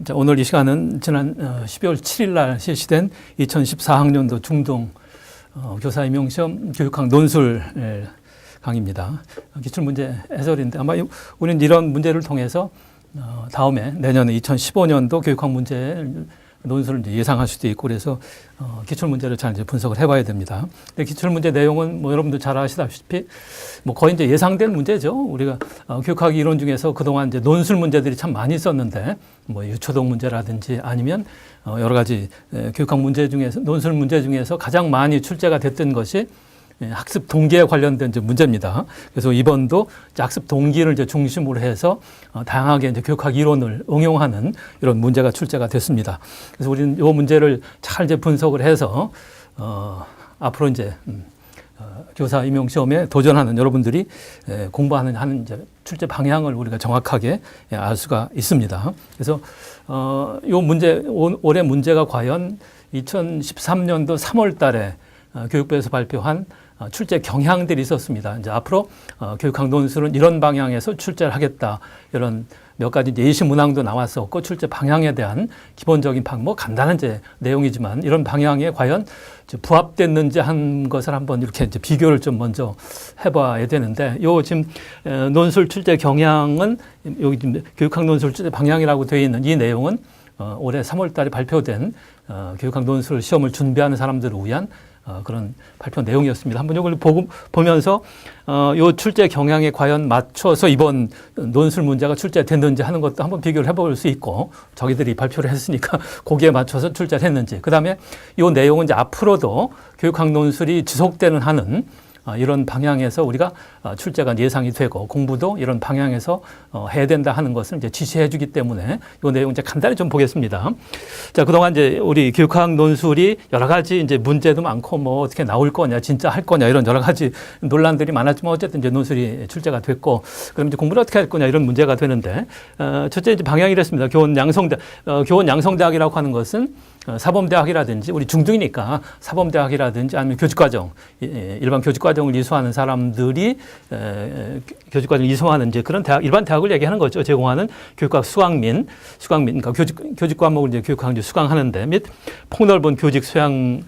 자, 오늘 이 시간은 지난 12월 7일 날 실시된 2014학년도 중등 교사 임용시험 교육학 논술 강의입니다. 기출문제 해설인데 아마 우리는 이런 문제를 통해서 다음에 내년에 2015년도 교육학 문제 논술을 이제 예상할 수도 있고 그래서 기출문제를 잘 이제 분석을 해봐야 됩니다. 근데 기출문제 내용은 뭐 여러분들 잘 아시다시피 뭐 거의 이제 예상된 문제죠. 우리가 교육학 이론 중에서 그동안 이제 논술 문제들이 참 많이 있었는데 뭐 유초동 문제라든지 아니면 여러 가지 교육학 문제 중에서 논술 문제 중에서 가장 많이 출제가 됐던 것이 학습 동기에 관련된 이제 문제입니다. 그래서 이번도 학습 동기를 이제 중심으로 해서 다양하게 이제 교육학 이론을 응용하는 이런 문제가 출제가 됐습니다. 그래서 우리는 이 문제를 잘 이제 분석을 해서 앞으로 이제 교사 임용 시험에 도전하는 여러분들이 공부하는 이제 출제 방향을 우리가 정확하게 알 수가 있습니다. 그래서 이 문제 올해 문제가 과연 2013년도 3월 달에 교육부에서 발표한 출제 경향들이 있었습니다. 이제 앞으로 교육학 논술은 이런 방향에서 출제를 하겠다. 이런 몇 가지 예시 문항도 나왔었고 출제 방향에 대한 기본적인 뭐 간단한 이제 내용이지만 이런 방향에 과연 부합됐는지 한 것을 한번 이렇게 이제 비교를 좀 먼저 해봐야 되는데 요 지금 논술 출제 경향은 여기 지금 교육학 논술 출제 방향이라고 되어 있는 이 내용은 올해 3월 달에 발표된 교육학 논술 시험을 준비하는 사람들을 위한 그런 발표 내용이었습니다. 한번 이걸 보면서 요 출제 경향에 과연 맞춰서 이번 논술 문제가 출제됐는지 하는 것도 한번 비교를 해볼 수 있고 저희들이 발표를 했으니까 거기에 맞춰서 출제를 했는지 그다음에 요 내용은 이제 앞으로도 교육학 논술이 지속되는 한은 이런 방향에서 우리가 출제가 예상이 되고 공부도 이런 방향에서 해야 된다 하는 것을 이제 지시해 주기 때문에 이 내용 이제 간단히 좀 보겠습니다. 자, 그동안 이제 우리 교육학 논술이 여러 가지 이제 문제도 많고 뭐 어떻게 나올 거냐, 진짜 할 거냐 이런 여러 가지 논란들이 많았지만 어쨌든 이제 논술이 출제가 됐고 그럼 이제 공부를 어떻게 할 거냐 이런 문제가 되는데 첫째 이제 방향이 이랬습니다. 교원 양성대학이라고 하는 것은 사범대학이라든지 우리 중등이니까 사범대학이라든지 아니면 교직과정 일반 교직과정을 이수하는 사람들이 교직과정을 이수하는 이제 그런 대학 일반 대학을 얘기하는 거죠. 제공하는 교육학 수강민 그러니까 교직 과목을 이제 교육학 이제 수강하는데 및 폭넓은 교직 소양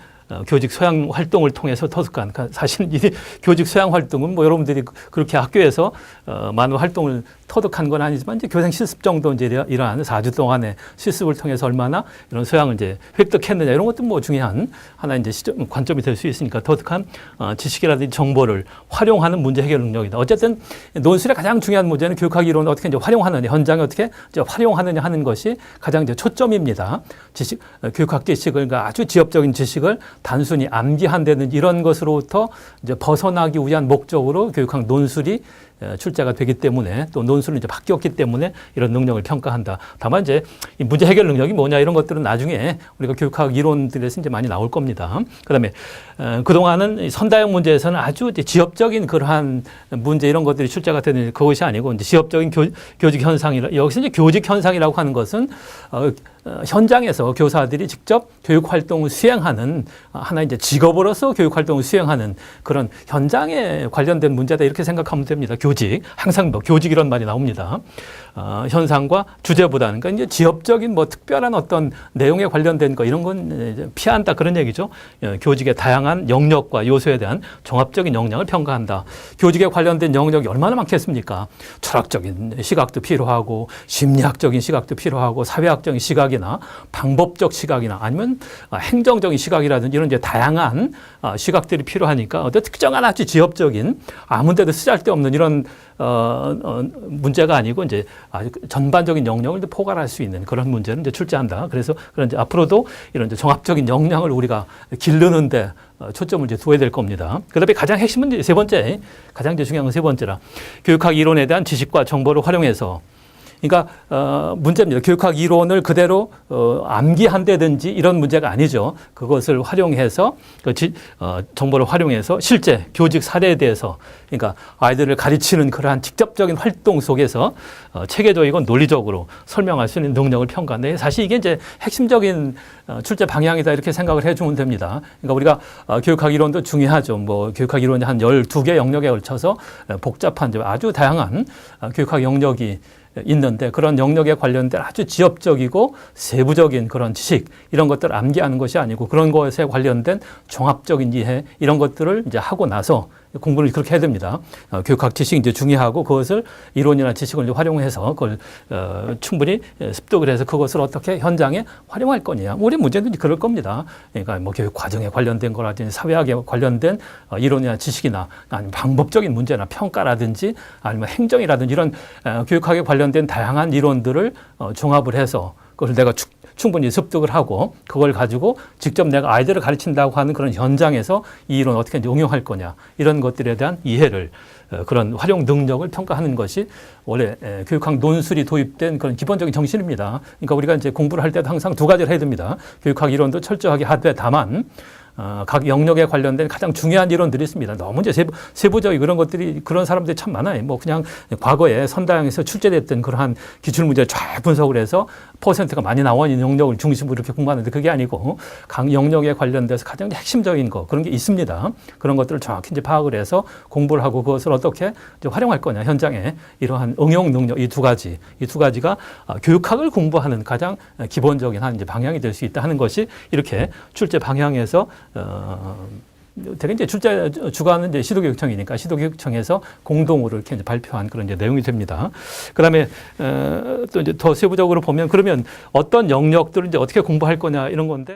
활동을 통해서 터득한 사실 이 교직 소양 활동은 뭐 여러분들이 그렇게 학교에서 많은 활동을 터득한 건 아니지만 이제 교생 실습 정도 이제 이러한 4주 동안의 실습을 통해서 얼마나 이런 소양을 이제 획득했느냐 이런 것도 뭐 중요한 하나 이제 관점이 될 수 있으니까 터득한 지식이라든지 정보를 활용하는 문제 해결 능력이다. 어쨌든 논술의 가장 중요한 문제는 교육학 이론을 어떻게 이제 활용하느냐, 현장에 어떻게 이제 활용하느냐 하는 것이 가장 이제 초점입니다. 교육학 지식을 그러니까 아주 지엽적인 지식을 단순히 암기한다든지 이런 것으로부터 이제 벗어나기 위한 목적으로 교육학 논술이 출제가 되기 때문에 또 논술은 이제 바뀌었기 때문에 이런 능력을 평가한다. 다만 이제 이 문제 해결 능력이 뭐냐 이런 것들은 나중에 우리가 교육학 이론들에서 이제 많이 나올 겁니다. 그다음에 그동안은 선다형 문제에서는 아주 이제 지엽적인 그러한 문제 이런 것들이 출제가 되는 그것이 아니고 이제 지엽적인 교직 현상이라 여기서 이제 교직 현상이라고 하는 것은 현장에서 교사들이 직접 교육 활동을 수행하는 하나 이제 직업으로서 교육 활동을 수행하는 그런 현장에 관련된 문제다 이렇게 생각하면 됩니다. 교직 항상 뭐 교직 이런 말이 나옵니다. 현상과 주제보다는 그러니까 이제 지엽적인 뭐 특별한 어떤 내용에 관련된 거 이런 건 피한다 그런 얘기죠. 교직의 다양한 영역과 요소에 대한 종합적인 역량을 평가한다. 교직에 관련된 영역이 얼마나 많겠습니까? 철학적인 시각도 필요하고 심리학적인 시각도 필요하고 사회학적인 시각이나 방법적 시각이나 아니면 행정적인 시각이라든지 이런 이제 다양한 시각들이 필요하니까 어떤 특정한 아주 지엽적인 아무 데도 쓰잘데없는 이런 문제가 아니고 이제 아주 전반적인 영역을 포괄할 수 있는 그런 문제는 이제 출제한다. 그래서 그런 이제 앞으로도 이런 이제 종합적인 역량을 우리가 기르는데 초점을 이제 두어야 될 겁니다. 그다음에 가장 핵심은 이제 세 번째, 가장 이제 중요한 건 세 번째라. 교육학 이론에 대한 지식과 정보를 활용해서 그러니까 문제입니다. 교육학 이론을 그대로 암기한다든지 이런 문제가 아니죠. 그것을 활용해서 정보를 활용해서 실제 교직 사례에 대해서 그러니까 아이들을 가르치는 그러한 직접적인 활동 속에서 체계적이고 논리적으로 설명할 수 있는 능력을 평가하는데 사실 이게 이제 핵심적인 출제 방향이다 이렇게 생각을 해주면 됩니다. 그러니까 우리가 교육학 이론도 중요하죠. 뭐 교육학 이론이 한 12개 영역에 걸쳐서 복잡한 아주 다양한 교육학 영역이 있는데 그런 영역에 관련된 아주 지엽적이고 세부적인 그런 지식 이런 것들을 암기하는 것이 아니고 그런 것에 관련된 종합적인 이해 이런 것들을 이제 하고 나서 공부를 그렇게 해야 됩니다. 교육학 지식이 이제 중요하고 그것을 이론이나 지식을 이제 활용해서 그걸 충분히 습득을 해서 그것을 어떻게 현장에 활용할 거냐. 우리 문제는 그럴 겁니다. 그러니까 뭐 교육 과정에 관련된 거라든지 사회학에 관련된 이론이나 지식이나 아니면 방법적인 문제나 평가라든지 아니면 행정이라든지 이런 교육학에 관련된 다양한 이론들을 종합을 해서 그걸 내가 충분히 습득을 하고 그걸 가지고 직접 내가 아이들을 가르친다고 하는 그런 현장에서 이 이론 어떻게 응용할 거냐 이런 것들에 대한 이해를 그런 활용 능력을 평가하는 것이 원래 교육학 논술이 도입된 그런 기본적인 정신입니다. 그러니까 우리가 이제 공부를 할 때도 항상 두 가지를 해야 됩니다. 교육학 이론도 철저하게 하되 다만 각 영역에 관련된 가장 중요한 이론들이 있습니다. 너무 이제 세부적인 그런 것들이 그런 사람들이 참 많아요. 뭐 그냥 과거에 선다형에서 출제됐던 그러한 기출 문제를 잘 분석을 해서 퍼센트가 많이 나와 있는 영역을 중심으로 이렇게 공부하는데 그게 아니고 각 영역에 관련돼서 가장 핵심적인 거 그런 게 있습니다. 그런 것들을 정확히 이제 파악을 해서 공부를 하고 그것을 어떻게 이제 활용할 거냐 현장에 이러한 응용 능력 이 두 가지가 교육학을 공부하는 가장 기본적인 한 이제 방향이 될 수 있다 하는 것이 이렇게 출제 방향에서 대개 이제 출제 주관은 이제 시도교육청이니까 시도교육청에서 공동으로 이렇게 이제 발표한 그런 이제 내용이 됩니다. 그다음에 또 이제 더 세부적으로 보면 그러면 어떤 영역들을 이제 어떻게 공부할 거냐 이런 건데.